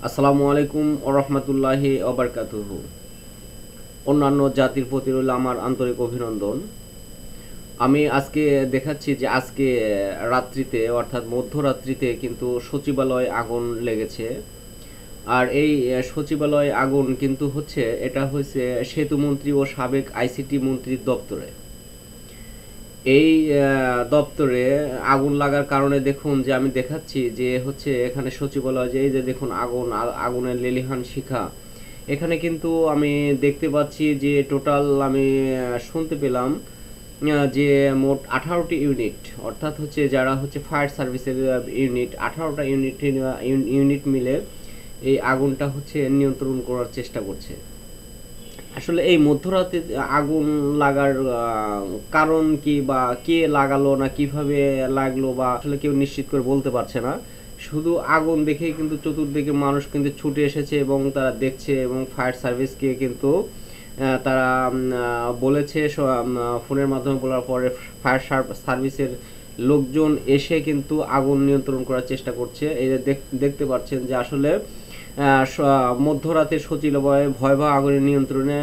আসসালামু আলাইকুম ওয়া রাহমাতুল্লাহি ওয়া বারাকাতুহু। অন্যান্য জাতির প্রতি রইল আমার আন্তরিক অভিনন্দন। আমি আজকে দেখাচ্ছি যে আজকে রাত্রিতে অর্থাৎ মধ্যরাত্রিতে কিন্তু সচিবালয়ে আগুন লেগেছে। আর এই সচিবালয়ে আগুন কিন্তু এটা হয়েছে সেতুমন্ত্রী ও সাবেক আইসিটি মন্ত্রীর দপ্তরে। এই দপ্তরে আগুন লাগার কারণে দেখুন যে আমি দেখাচ্ছি যে এখানে সচিবালয়, যে এই যে দেখুন আগুনের লেলিহান শিখা। এখানে কিন্তু আমি দেখতে পাচ্ছি যে টোটাল আমি শুনতে পেলাম যে মোট 18টি ইউনিট, অর্থাৎ যারা ফায়ার সার্ভিসের ইউনিট, 18টা ইউনিট মিলে এই আগুনটা নিয়ন্ত্রণ করার চেষ্টা করছে। আসলে এই মধ্যরাতে আগুন লাগার কারণ কি, বা কে লাগালো না কিভাবে লাগলো, বা আসলে কেউ নিশ্চিত করে বলতে পারছে না। শুধু আগুন দেখেই কিন্তু চতুর্দিকে মানুষ কিন্তু ছুটে এসেছে এবং তারা দেখছে, এবং ফায়ার সার্ভিসকে কিন্তু তারা বলেছে, ফোনের মাধ্যমে বলার পরে ফায়ার সার্ভিসের লোকজন এসে কিন্তু আগুন নিয়ন্ত্রণ করার চেষ্টা করছে। এই যে দেখতে পাচ্ছেন যে আসলে মধ্যরাতে সচিবালয়ে ভয়াবহ আগুনের নিয়ন্ত্রণে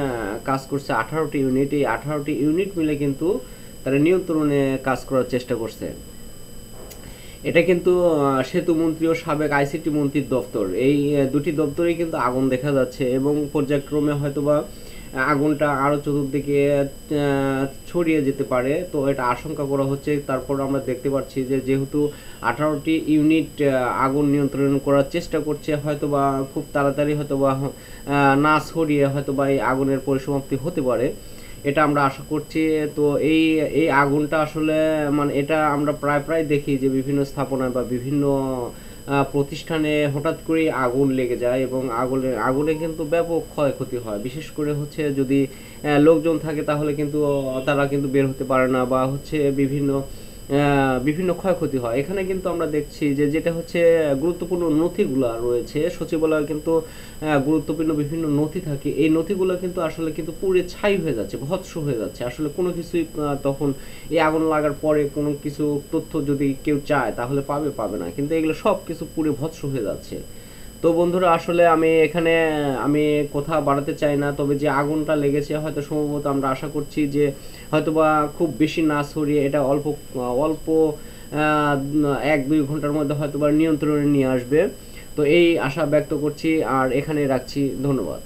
কাজ করছে 18টি ইউনিট। এই 18টি ইউনিট মিলে কিন্তু তারা নিয়ন্ত্রণে কাজ করার চেষ্টা করছে। এটা কিন্তু সেতুমন্ত্রী ও সাবেক আইসিটি মন্ত্রীর দপ্তর, এই দুটি দপ্তরেই কিন্তু আগুন দেখা যাচ্ছে, এবং পর্যায়ক্রমে হয়তোবা আগুনটা আরও চতুর্দিকে ছড়িয়ে যেতে পারে। তো এটা আশঙ্কা করা হচ্ছে। তারপর আমরা দেখতে পাচ্ছি যে যেহেতু 18টি ইউনিট আগুন নিয়ন্ত্রণ করার চেষ্টা করছে, হয়তোবা খুব তাড়াতাড়ি হয়তোবা না ছড়িয়ে হয়তোবা এই আগুনের পরিসমাপ্তি হতে পারে, এটা আমরা আশা করছি। তো এই এই আগুনটা আসলে এটা আমরা প্রায় দেখি যে বিভিন্ন স্থাপনায় বা বিভিন্ন প্রতিষ্ঠানে হঠাৎ করেই আগুন লেগে যায়, এবং আগুনে কিন্তু ব্যাপক ক্ষয়ক্ষতি হয়। বিশেষ করে যদি লোকজন থাকে তাহলে কিন্তু তারা কিন্তু বের হতে পারে না, বা বিভিন্ন বিভিন্ন ক্ষয়ক্ষতি হয়। এখানে কিন্তু আমরা দেখছি যে যেটা গুরুত্বপূর্ণ নথিগুলো রয়েছে সচিবালয়ে, কিন্তু গুরুত্বপূর্ণ বিভিন্ন নথি থাকে। এই নথিগুলো কিন্তু আসলে কিন্তু পুড়ে ছাই হয়ে যাচ্ছে, ভস্ম হয়ে যাচ্ছে। আসলে কোনো কিছুই তখন এই আগুন লাগার পরে কোনো কিছু তথ্য যদি কেউ চায় তাহলে পাবে না, কিন্তু এগুলো সব কিছু পুড়ে ভস্ম হয়ে যাচ্ছে। তো বন্ধুরা, আসলে আমি কথা বাড়াতে চাই না, তবে যে আগুনটা লেগেছে হয়তো সম্ভবত আমরা আশা করছি যে হয়তোবা খুব বেশি না ছড়িয়ে এটা অল্প অল্প 1-2 ঘন্টার মধ্যে হয়তোবা নিয়ন্ত্রণে নিয়ে আসবে। তো এই আশা ব্যক্ত করছি, আর এখানে রাখছি। ধন্যবাদ।